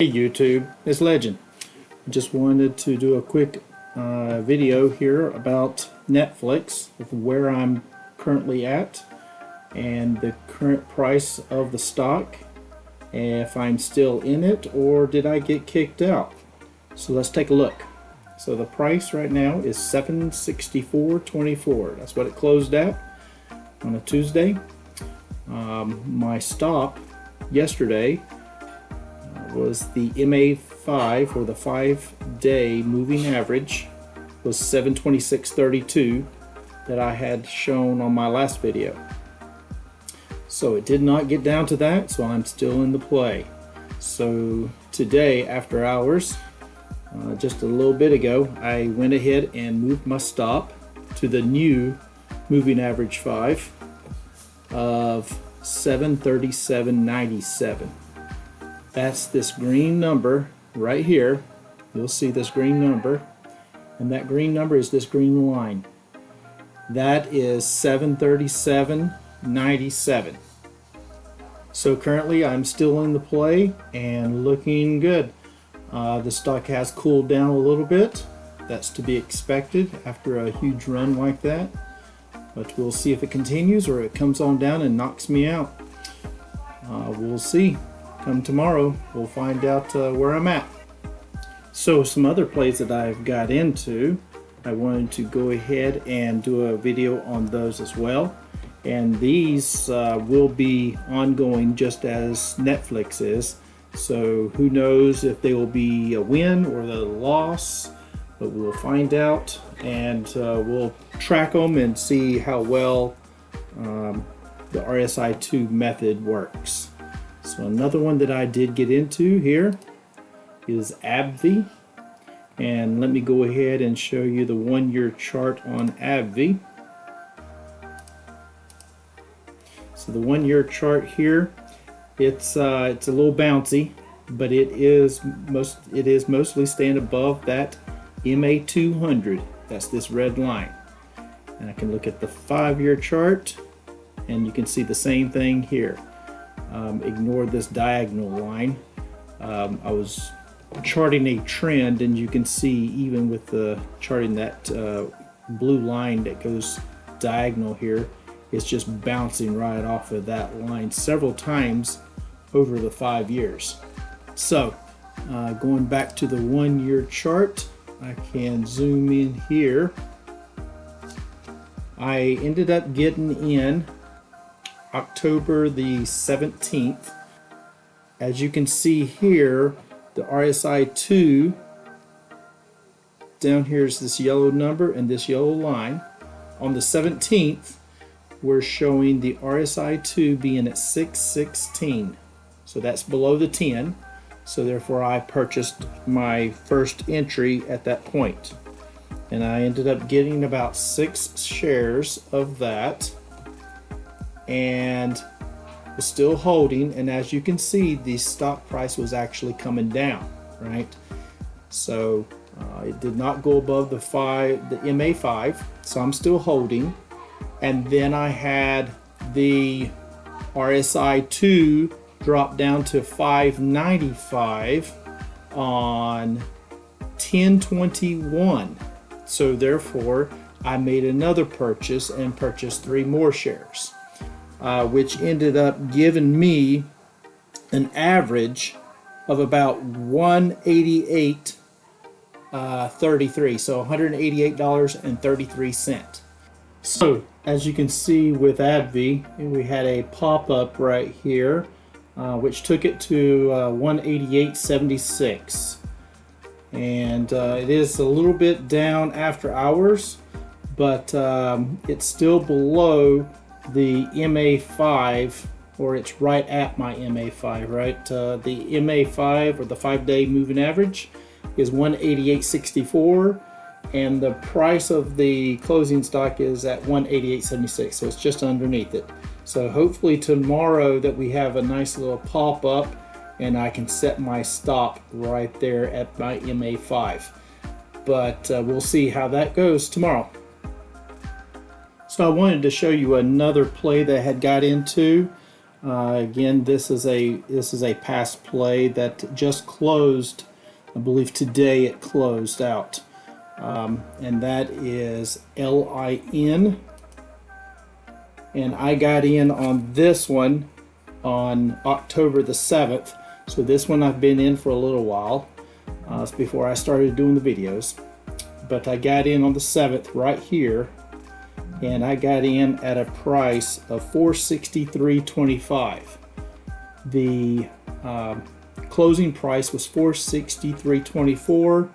Hey YouTube, it's Legend. I just wanted to do a quick video here about Netflix, with where I'm currently at and the current price of the stock, if I'm still in it or did I get kicked out. So let's take a look. So the price right now is $764.24. That's what it closed at on a Tuesday. My stop yesterday was the MA5, or the 5-day moving average, was 726.32 that I had shown on my last video. So it did not get down to that, so I'm still in the play. So today, after hours, just a little bit ago, I went ahead and moved my stop to the new moving average 5 of 737.97. That's this green number right here. You'll see this green number, and that green number is this green line. That is 737.97. So currently I'm still in the play and looking good. The stock has cooled down a little bit. That's to be expected after a huge run like that. But we'll see if it continues or it comes on down and knocks me out. We'll see. Come tomorrow, we'll find out where I'm at. So some other plays that I've got into, I wanted to go ahead and do a video on those as well. And these will be ongoing just as Netflix is. So who knows if they will be a win or a loss, but we'll find out, and we'll track them and see how well the RSI2 method works. So another one that I did get into here is ABBV, and let me go ahead and show you the 1-year chart on ABBV. So the 1-year chart here, it's a little bouncy, but it is mostly staying above that MA200. That's this red line. And I can look at the 5-year chart, and you can see the same thing here. Ignore this diagonal line. I was charting a trend, and you can see even with the charting that blue line that goes diagonal here, it's just bouncing right off of that line several times over the 5 years. So going back to the 1-year chart, I can zoom in here. I ended up getting in October the 17th. As you can see here, the RSI2 down here is this yellow number and this yellow line. On the 17th, we're showing the RSI2 being at 616. So that's below the 10. So therefore I purchased my first entry at that point. And I ended up getting about 6 shares of that, and was still holding. And as you can see, the stock price was actually coming down, right? So it did not go above the MA5, so I'm still holding. And then I had the RSI2 drop down to 595 on 10/21. So therefore I made another purchase and purchased 3 more shares, which ended up giving me an average of about $188.33, so $188.33. So as you can see with ABBV, we had a pop-up right here, which took it to 188.76. And it is a little bit down after hours, but it's still below the MA5, or it's right at my MA5, right? The MA5, or the 5-day moving average, is 188.64, and the price of the closing stock is at 188.76, so it's just underneath it. So hopefully tomorrow that we have a nice little pop-up, and I can set my stop right there at my MA5. But we'll see how that goes tomorrow. So I wanted to show you another play that I had got into. Again, this is a past play that just closed. I believe today it closed out, and that is LIN. And I got in on this one on October the 7th. So this one I've been in for a little while. It's before I started doing the videos. But I got in on the 7th right here. And I got in at a price of $463.25. The closing price was $463.24.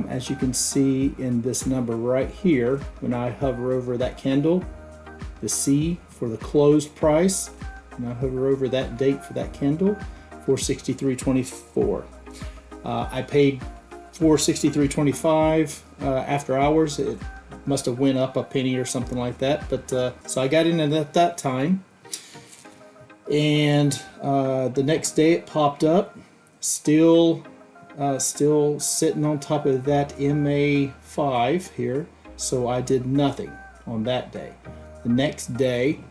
As you can see in this number right here, when I hover over that candle, the C for the closed price, and I hover over that date for that candle, $463.24. I paid $463.25 after hours. It must have went up a penny or something like that, but so I got in at that time, and the next day it popped up, still sitting on top of that MA5 here, so I did nothing on that day. The next day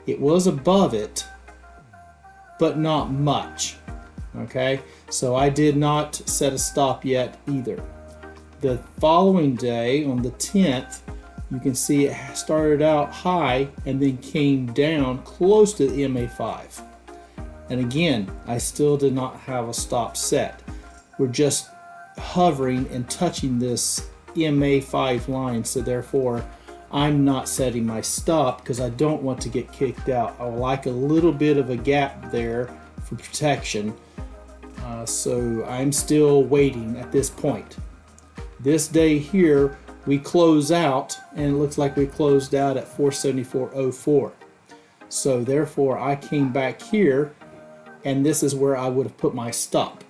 it was above it, but not much. Okay, so I did not set a stop yet either. The following day, on the 10th, you can see it started out high and then came down close to the MA5. And again, I still did not have a stop set. We're just hovering and touching this MA5 line, so therefore I'm not setting my stop because I don't want to get kicked out. I would like a little bit of a gap there for protection. So I'm still waiting at this point. This day here we close out, and it looks like we closed out at 474.04. So therefore I came back here, and this is where I would have put my stop.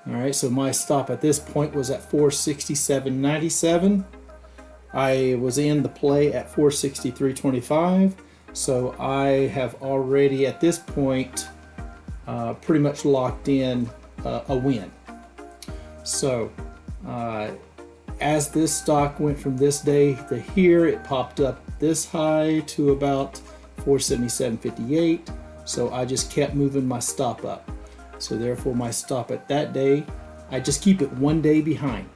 Alright, so my stop at this point was at 467.97. I was in the play at 463.25, so I have already at this point pretty much locked in a win. So as this stock went from this day to here, it popped up this high to about 477.58, so I just kept moving my stop up. So therefore my stop at that day, I just keep it one day behind,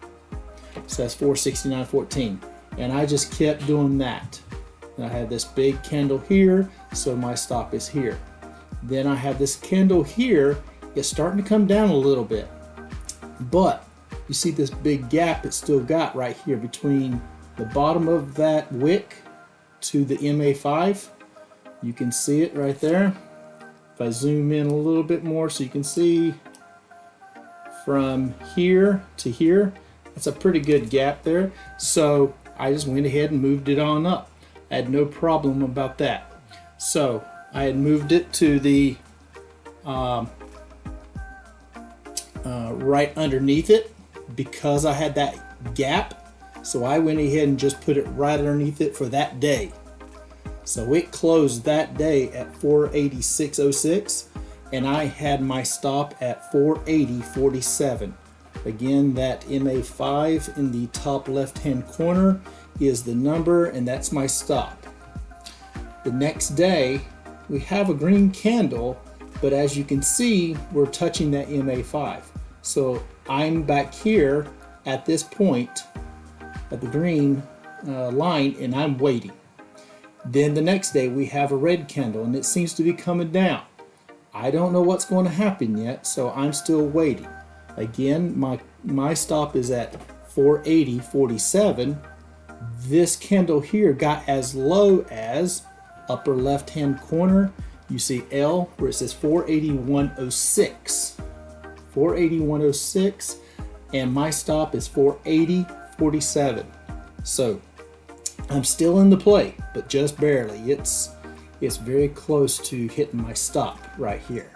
so that's 469.14. And I just kept doing that. And I had this big candle here, so my stop is here. Then I have this candle here. It's starting to come down a little bit, but you see this big gap it's still got right here between the bottom of that wick to the MA5. You can see it right there. If I zoom in a little bit more so you can see from here to here, that's a pretty good gap there. So I just went ahead and moved it on up. I had no problem about that. So I had moved it to the right underneath it because I had that gap. So I went ahead and just put it right underneath it for that day. So it closed that day at 486.06, and I had my stop at 480.47. Again, that MA5 in the top left hand corner is the number, and that's my stop. The next day we have a green candle, but as you can see, we're touching that MA5. So I'm back here at this point at the green line, and I'm waiting. Then the next day we have a red candle, and it seems to be coming down. I don't know what's going to happen yet, so I'm still waiting. Again, my stop is at 480.47. This candle here got as low as upper left hand corner. You see L where it says 481.06. 481.06, and my stop is 480.47. So I'm still in the play, but just barely. It's very close to hitting my stop right here.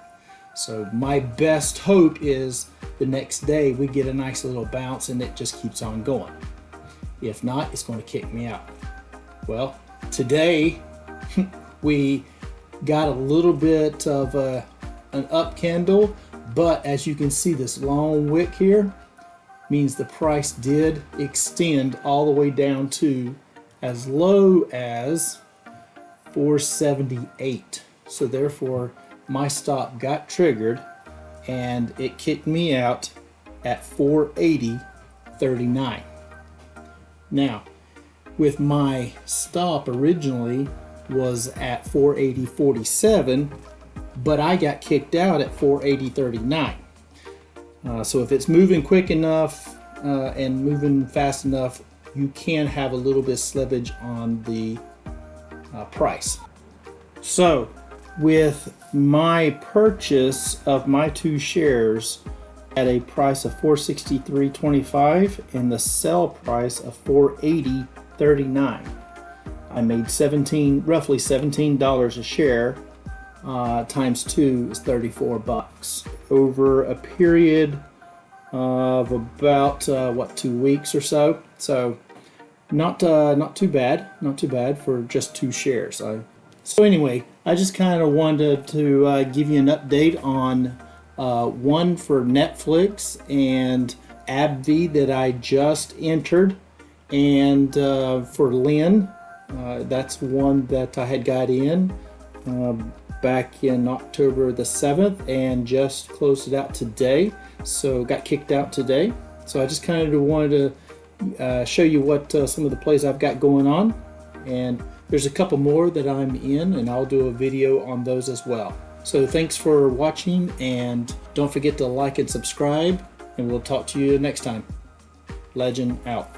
So my best hope is the next day we get a nice little bounce and it just keeps on going. If not, it's going to kick me out. Well, today we got a little bit of an up candle, but as you can see, this long wick here means the price did extend all the way down to as low as 478. So therefore my stop got triggered and it kicked me out at 480.39. Now, with my stop originally was at 480.47, but I got kicked out at 480.39. So if it's moving quick enough and moving fast enough, you can have a little bit of slippage on the price. So with my purchase of my 2 shares at a price of 463.25 and the sell price of 480.39, I made roughly $17 a share. Times 2 is 34 bucks over a period of about 2 weeks or so. So not too bad for just 2 shares. So anyway, I just kind of wanted to give you an update on one for Netflix and ABBV that I just entered, and for Lynn, that's one that I had got in back in October the 7th and just closed it out today. So got kicked out today. So I just kind of wanted to show you what some of the plays I've got going on, and there's a couple more that I'm in, and I'll do a video on those as well. So thanks for watching, and don't forget to like and subscribe, and we'll talk to you next time. Legend out.